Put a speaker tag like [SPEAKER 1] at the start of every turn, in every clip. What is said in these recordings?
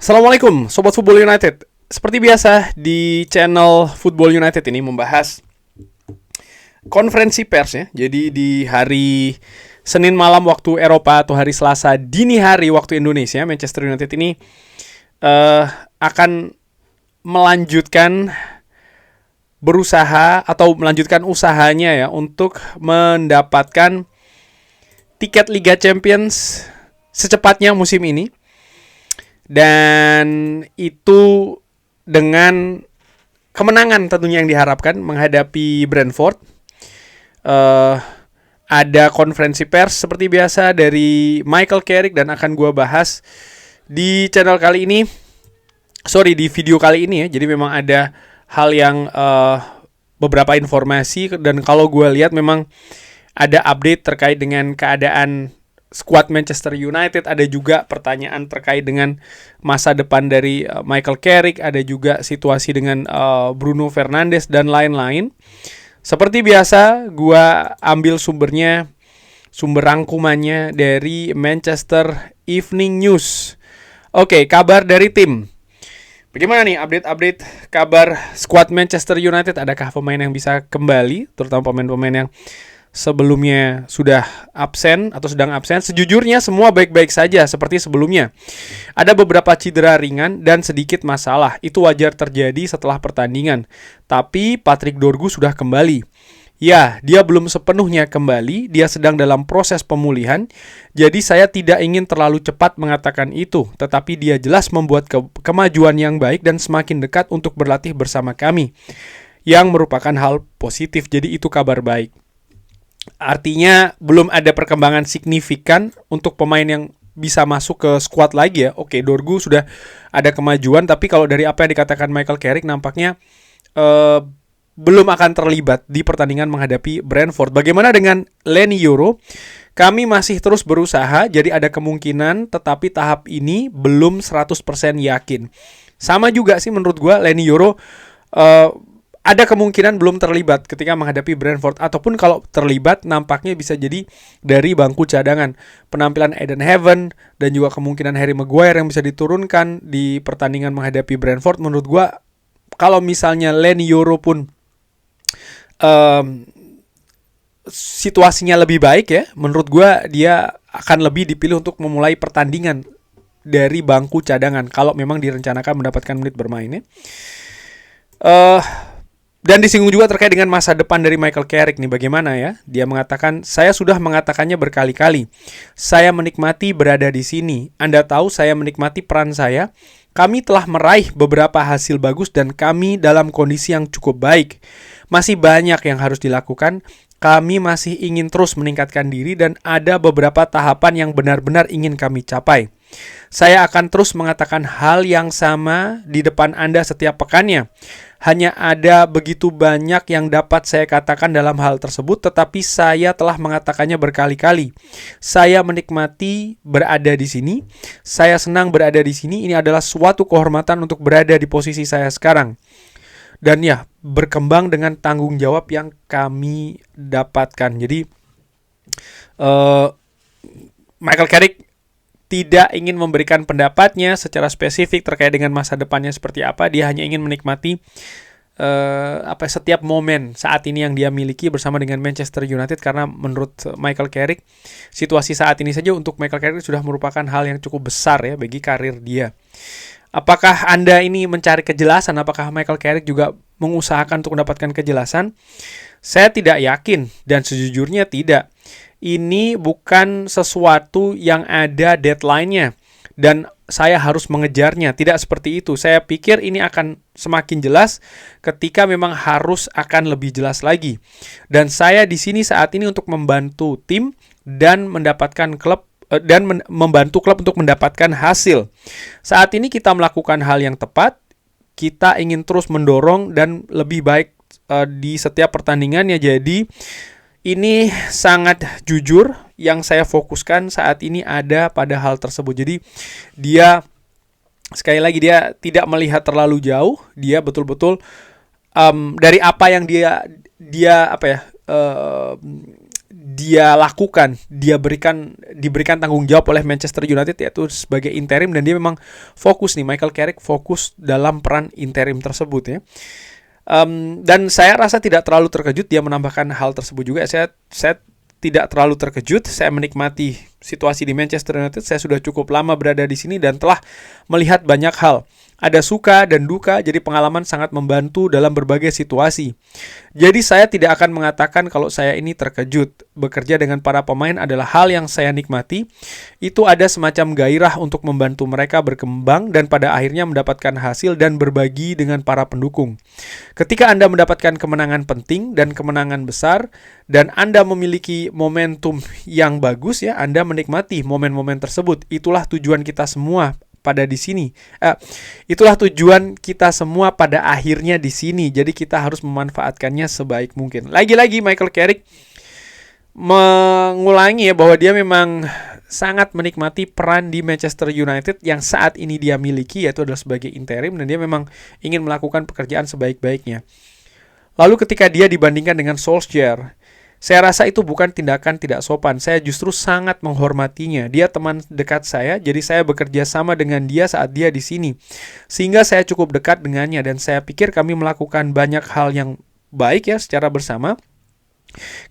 [SPEAKER 1] Assalamualaikum Sobat Football United. Seperti biasa di channel Football United ini membahas konferensi pers ya. Jadi di hari Senin malam waktu Eropa atau hari Selasa dini hari waktu Indonesia, Manchester United ini akan melanjutkan berusaha atau melanjutkan usahanya ya untuk mendapatkan tiket Liga Champions secepatnya musim ini. Dan itu dengan kemenangan tentunya yang diharapkan menghadapi Brentford. Ada konferensi pers seperti biasa dari Michael Carrick dan akan gue bahas di channel kali ini. Di video kali ini ya. Jadi memang ada hal yang beberapa informasi dan kalau gue lihat memang ada update terkait dengan keadaan skuad Manchester United, ada juga pertanyaan terkait dengan masa depan dari Michael Carrick, ada juga situasi dengan Bruno Fernandes dan lain-lain. Seperti biasa, gua ambil sumber rangkumannya dari Manchester Evening News. Oke, kabar dari tim. Bagaimana nih update kabar skuad Manchester United? Adakah pemain yang bisa kembali, terutama pemain-pemain yang sebelumnya sudah absen atau sedang absen? Sejujurnya semua baik-baik saja seperti sebelumnya. Ada beberapa cedera ringan dan sedikit masalah. Itu wajar terjadi setelah pertandingan. Tapi Patrick Dorgu sudah kembali. Ya, dia belum sepenuhnya kembali. Dia sedang dalam proses pemulihan. Jadi saya tidak ingin terlalu cepat mengatakan itu. Tetapi dia jelas membuat kemajuan yang baik dan semakin dekat untuk berlatih bersama kami. Yang merupakan hal positif. Jadi itu kabar baik. Artinya belum ada perkembangan signifikan untuk pemain yang bisa masuk ke skuad lagi ya. Oke, Dorgu sudah ada kemajuan, tapi kalau dari apa yang dikatakan Michael Carrick nampaknya belum akan terlibat di pertandingan menghadapi Brentford. Bagaimana dengan Leny Yoro? Kami masih terus berusaha, jadi ada kemungkinan, tetapi tahap ini belum 100% yakin. Sama juga sih menurut gue, Leny Yoro ada kemungkinan belum terlibat ketika menghadapi Brentford. Ataupun kalau terlibat nampaknya bisa jadi dari bangku cadangan. Penampilan Eden Heaven dan juga kemungkinan Harry Maguire yang bisa diturunkan di pertandingan menghadapi Brentford. Menurut gue kalau misalnya Leny Yoro pun situasinya lebih baik ya, menurut gue dia akan lebih dipilih untuk memulai pertandingan dari bangku cadangan kalau memang direncanakan mendapatkan menit bermainnya. Dan disinggung juga terkait dengan masa depan dari Michael Carrick nih, bagaimana ya? Dia mengatakan, saya sudah mengatakannya berkali-kali. Saya menikmati berada di sini. Anda tahu saya menikmati peran saya. Kami telah meraih beberapa hasil bagus dan kami dalam kondisi yang cukup baik. Masih banyak yang harus dilakukan. Kami masih ingin terus meningkatkan diri dan ada beberapa tahapan yang benar-benar ingin kami capai. Saya akan terus mengatakan hal yang sama di depan Anda setiap pekannya. Hanya ada begitu banyak yang dapat saya katakan dalam hal tersebut, tetapi saya telah mengatakannya berkali-kali. Saya menikmati berada di sini. Saya senang berada di sini. Ini adalah suatu kehormatan untuk berada di posisi saya sekarang. Dan ya, berkembang dengan tanggung jawab yang kami dapatkan. Jadi, Michael Carrick tidak ingin memberikan pendapatnya secara spesifik terkait dengan masa depannya seperti apa. Dia hanya ingin menikmati setiap momen saat ini yang dia miliki bersama dengan Manchester United, karena menurut Michael Carrick situasi saat ini saja untuk Michael Carrick sudah merupakan hal yang cukup besar ya bagi karir dia. Apakah Anda ini mencari kejelasan? Apakah Michael Carrick juga mengusahakan untuk mendapatkan kejelasan? Saya tidak yakin dan sejujurnya tidak. Ini bukan sesuatu yang ada deadline-nya dan saya harus mengejarnya. Tidak seperti itu. Saya pikir ini akan semakin jelas ketika memang harus akan lebih jelas lagi. Dan saya di sini saat ini untuk membantu tim dan mendapatkan klub dan membantu klub untuk mendapatkan hasil. Saat ini kita melakukan hal yang tepat. Kita ingin terus mendorong dan lebih baik di setiap pertandingannya. Jadi ini sangat jujur, yang saya fokuskan saat ini ada pada hal tersebut. Jadi dia sekali lagi dia tidak melihat terlalu jauh. Dia betul-betul dari apa yang dia dia lakukan, diberikan tanggung jawab oleh Manchester United yaitu sebagai interim, dan dia memang fokus nih, Michael Carrick fokus dalam peran interim tersebut ya. Dan saya rasa tidak terlalu terkejut dia menambahkan hal tersebut juga. Saya tidak terlalu terkejut. Saya menikmati situasi di Manchester United. Saya sudah cukup lama berada di sini dan telah melihat banyak hal. Ada suka dan duka, jadi pengalaman sangat membantu dalam berbagai situasi. Jadi saya tidak akan mengatakan kalau saya ini terkejut. Bekerja dengan para pemain adalah hal yang saya nikmati. Itu ada semacam gairah untuk membantu mereka berkembang dan pada akhirnya mendapatkan hasil dan berbagi dengan para pendukung. Ketika Anda mendapatkan kemenangan penting dan kemenangan besar, dan Anda memiliki momentum yang bagus ya, Anda menikmati momen-momen tersebut. Itulah tujuan kita semua pada di sini. Itulah tujuan kita semua pada akhirnya di sini. Jadi kita harus memanfaatkannya sebaik mungkin. Lagi-lagi Michael Carrick mengulangi ya bahwa dia memang sangat menikmati peran di Manchester United yang saat ini dia miliki, yaitu adalah sebagai interim, dan dia memang ingin melakukan pekerjaan sebaik-baiknya. Lalu ketika dia dibandingkan dengan Solskjaer, saya rasa itu bukan tindakan tidak sopan. Saya justru sangat menghormatinya. Dia teman dekat saya, jadi saya bekerja sama dengan dia saat dia di sini. Sehingga saya cukup dekat dengannya dan saya pikir kami melakukan banyak hal yang baik ya secara bersama.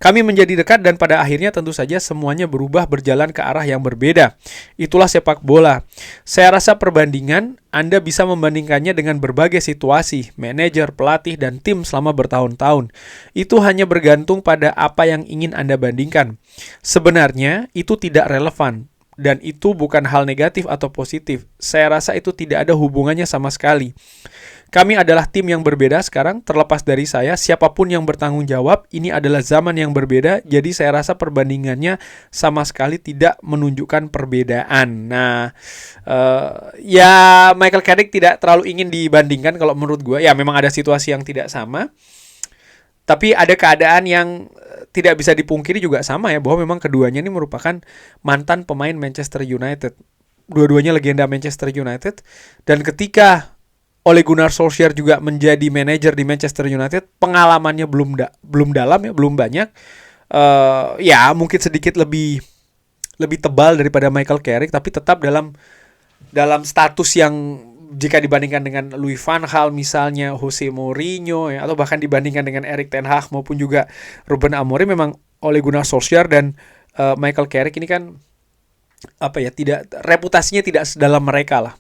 [SPEAKER 1] Kami menjadi dekat dan pada akhirnya tentu saja semuanya berubah berjalan ke arah yang berbeda. Itulah sepak bola. Saya rasa perbandingan, Anda bisa membandingkannya dengan berbagai situasi, manajer, pelatih, dan tim selama bertahun-tahun. Itu hanya bergantung pada apa yang ingin Anda bandingkan. Sebenarnya itu tidak relevan. Dan itu bukan hal negatif atau positif. Saya rasa itu tidak ada hubungannya sama sekali. Kami adalah tim yang berbeda sekarang, terlepas dari saya, siapapun yang bertanggung jawab, ini adalah zaman yang berbeda, jadi saya rasa perbandingannya sama sekali tidak menunjukkan perbedaan. Nah, ya Michael Carrick tidak terlalu ingin dibandingkan kalau menurut gue. Ya memang ada situasi yang tidak sama, tapi ada keadaan yang tidak bisa dipungkiri juga sama ya, bahwa memang keduanya ini merupakan mantan pemain Manchester United. Dua-duanya legenda Manchester United, dan ketika Ole Gunnar Solskjaer juga menjadi manajer di Manchester United, pengalamannya belum dalam ya, belum banyak. Ya mungkin sedikit lebih tebal daripada Michael Carrick, tapi tetap dalam status yang jika dibandingkan dengan Louis van Gaal misalnya, Jose Mourinho ya, atau bahkan dibandingkan dengan Erik ten Hag maupun juga Ruben Amorim, memang Ole Gunnar Solskjaer dan Michael Carrick ini kan reputasinya tidak sedalam mereka lah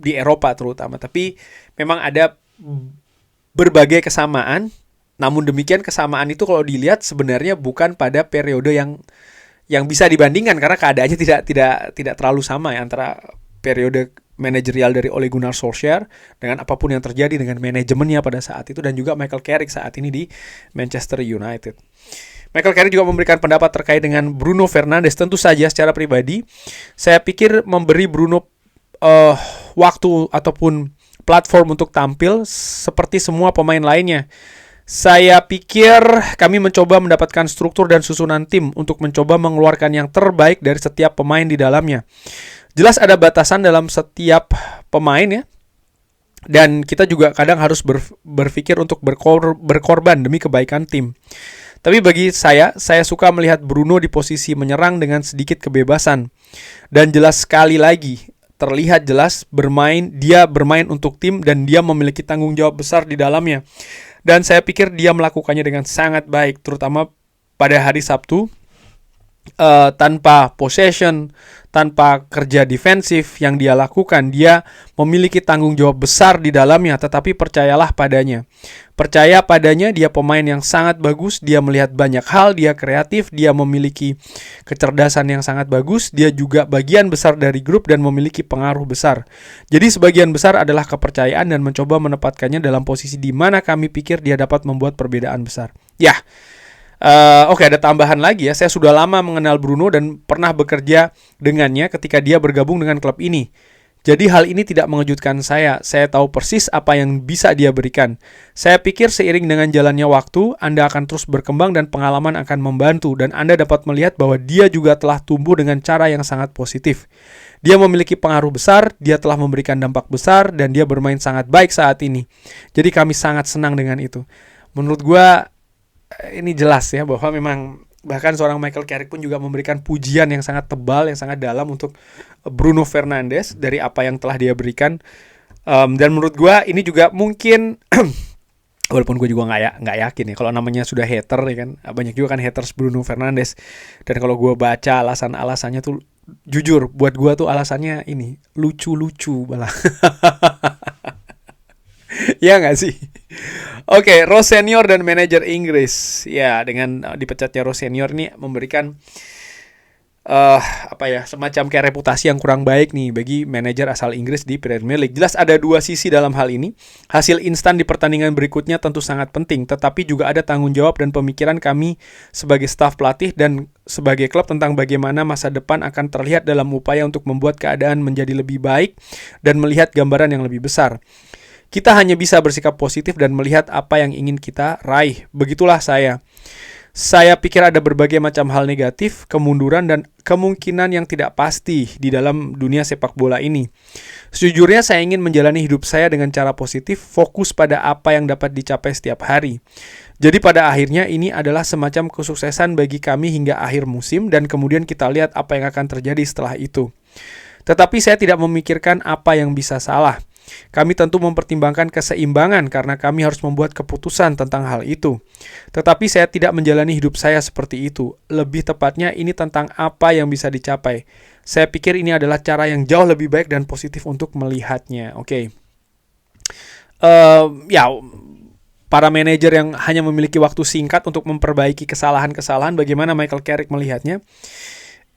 [SPEAKER 1] di Eropa terutama, tapi memang ada berbagai kesamaan. Namun demikian kesamaan itu kalau dilihat sebenarnya bukan pada periode yang bisa dibandingkan, karena keadaannya tidak terlalu sama ya antara periode manajerial dari Ole Gunnar Solskjaer dengan apapun yang terjadi dengan manajemennya pada saat itu, dan juga Michael Carrick saat ini di Manchester United. Michael Carrick juga memberikan pendapat terkait dengan Bruno Fernandes. Tentu saja secara pribadi saya pikir memberi Bruno waktu ataupun platform untuk tampil seperti semua pemain lainnya. Saya pikir kami mencoba mendapatkan struktur dan susunan tim untuk mencoba mengeluarkan yang terbaik dari setiap pemain di dalamnya. Jelas ada batasan dalam setiap pemain ya. Dan kita juga kadang harus berpikir untuk berkorban demi kebaikan tim. Tapi bagi saya suka melihat Bruno di posisi menyerang dengan sedikit kebebasan. Dan jelas sekali lagi, terlihat jelas dia bermain untuk tim dan dia memiliki tanggung jawab besar di dalamnya. Dan saya pikir dia melakukannya dengan sangat baik, terutama pada hari Sabtu. Tanpa possession, tanpa kerja defensif yang dia lakukan, dia memiliki tanggung jawab besar di dalamnya. Tetapi percayalah padanya, dia pemain yang sangat bagus. Dia melihat banyak hal, dia kreatif, dia memiliki kecerdasan yang sangat bagus. Dia juga bagian besar dari grup dan memiliki pengaruh besar. Jadi sebagian besar adalah kepercayaan dan mencoba menempatkannya dalam posisi di mana kami pikir dia dapat membuat perbedaan besar. Oke, ada tambahan lagi ya. Saya sudah lama mengenal Bruno dan pernah bekerja dengannya ketika dia bergabung dengan klub ini. Jadi hal ini tidak mengejutkan saya. Saya tahu persis apa yang bisa dia berikan. Saya pikir seiring dengan jalannya waktu, Anda akan terus berkembang dan pengalaman akan membantu. Dan Anda dapat melihat bahwa dia juga telah tumbuh dengan cara yang sangat positif. Dia memiliki pengaruh besar, dia telah memberikan dampak besar, dan dia bermain sangat baik saat ini. Jadi kami sangat senang dengan itu. Menurut gue, ini jelas ya bahwa memang Bahkan seorang Michael Carrick pun juga memberikan pujian yang sangat tebal, yang sangat dalam untuk Bruno Fernandes dari apa yang telah dia berikan. Dan menurut gue ini juga mungkin walaupun gue juga nggak yakin ya kalau namanya sudah hater ya kan, banyak juga kan haters Bruno Fernandes. Dan kalau gue baca alasannya tuh jujur buat gue tuh alasannya ini lucu-lucu malah. Ya nggak sih? Oke, Rose Senior dan manajer Inggris. Ya, dengan dipecatnya Rose Senior ini memberikan semacam kayak reputasi yang kurang baik nih bagi manajer asal Inggris di Premier League. Jelas ada dua sisi dalam hal ini. Hasil instan di pertandingan berikutnya tentu sangat penting, tetapi juga ada tanggung jawab dan pemikiran kami sebagai staf pelatih dan sebagai klub tentang bagaimana masa depan akan terlihat dalam upaya untuk membuat keadaan menjadi lebih baik dan melihat gambaran yang lebih besar. Kita hanya bisa bersikap positif dan melihat apa yang ingin kita raih. Begitulah saya. Saya pikir ada berbagai macam hal negatif, kemunduran, dan kemungkinan yang tidak pasti di dalam dunia sepak bola ini. Sejujurnya saya ingin menjalani hidup saya dengan cara positif, fokus pada apa yang dapat dicapai setiap hari. Jadi pada akhirnya ini adalah semacam kesuksesan bagi kami hingga akhir musim dan kemudian kita lihat apa yang akan terjadi setelah itu. Tetapi saya tidak memikirkan apa yang bisa salah. Kami tentu mempertimbangkan keseimbangan karena kami harus membuat keputusan tentang hal itu. Tetapi saya tidak menjalani hidup saya seperti itu. Lebih tepatnya ini tentang apa yang bisa dicapai. Saya pikir ini adalah cara yang jauh lebih baik dan positif untuk melihatnya. Oke. Para manajer yang hanya memiliki waktu singkat untuk memperbaiki kesalahan-kesalahan, bagaimana Michael Carrick melihatnya?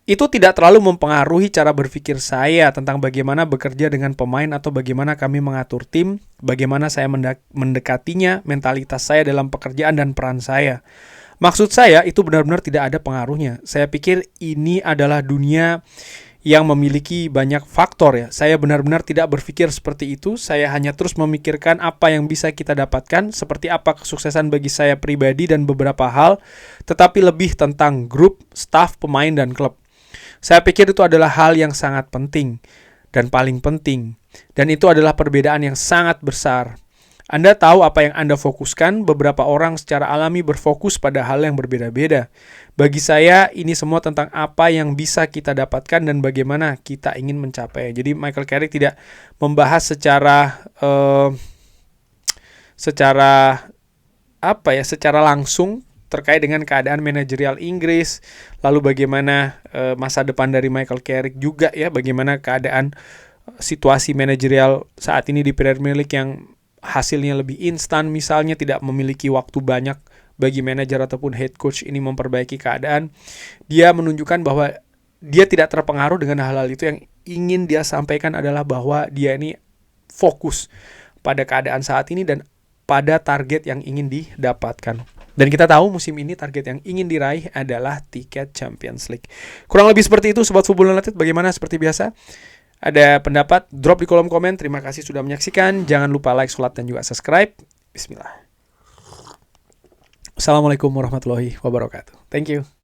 [SPEAKER 1] Itu tidak terlalu mempengaruhi cara berpikir saya tentang bagaimana bekerja dengan pemain atau bagaimana kami mengatur tim, bagaimana saya mendekatinya, mentalitas saya dalam pekerjaan dan peran saya. Maksud saya itu benar-benar tidak ada pengaruhnya. Saya pikir ini adalah dunia yang memiliki banyak faktor ya. Saya benar-benar tidak berpikir seperti itu. Saya hanya terus memikirkan apa yang bisa kita dapatkan, seperti apa kesuksesan bagi saya pribadi dan beberapa hal, tetapi lebih tentang grup, staf, pemain, dan klub. Saya pikir itu adalah hal yang sangat penting dan paling penting. Dan itu adalah perbedaan yang sangat besar. Anda tahu apa yang Anda fokuskan, beberapa orang secara alami berfokus pada hal yang berbeda-beda. Bagi saya, ini semua tentang apa yang bisa kita dapatkan dan bagaimana kita ingin mencapai. Jadi Michael Carrick tidak membahas secara langsung terkait dengan keadaan manajerial Inggris, lalu bagaimana masa depan dari Michael Carrick juga ya, bagaimana keadaan situasi manajerial saat ini di Premier League yang hasilnya lebih instan, misalnya tidak memiliki waktu banyak bagi manajer ataupun head coach ini memperbaiki keadaan. Dia menunjukkan bahwa dia tidak terpengaruh dengan hal-hal itu. Yang ingin dia sampaikan adalah bahwa dia ini fokus pada keadaan saat ini dan pada target yang ingin didapatkan. Dan kita tahu musim ini target yang ingin diraih adalah tiket Champions League. Kurang lebih seperti itu Sobat Football United. Bagaimana seperti biasa? Ada pendapat? Drop di kolom komen. Terima kasih sudah menyaksikan. Jangan lupa like, sholat, dan juga subscribe. Bismillah. Assalamualaikum warahmatullahi wabarakatuh. Thank you.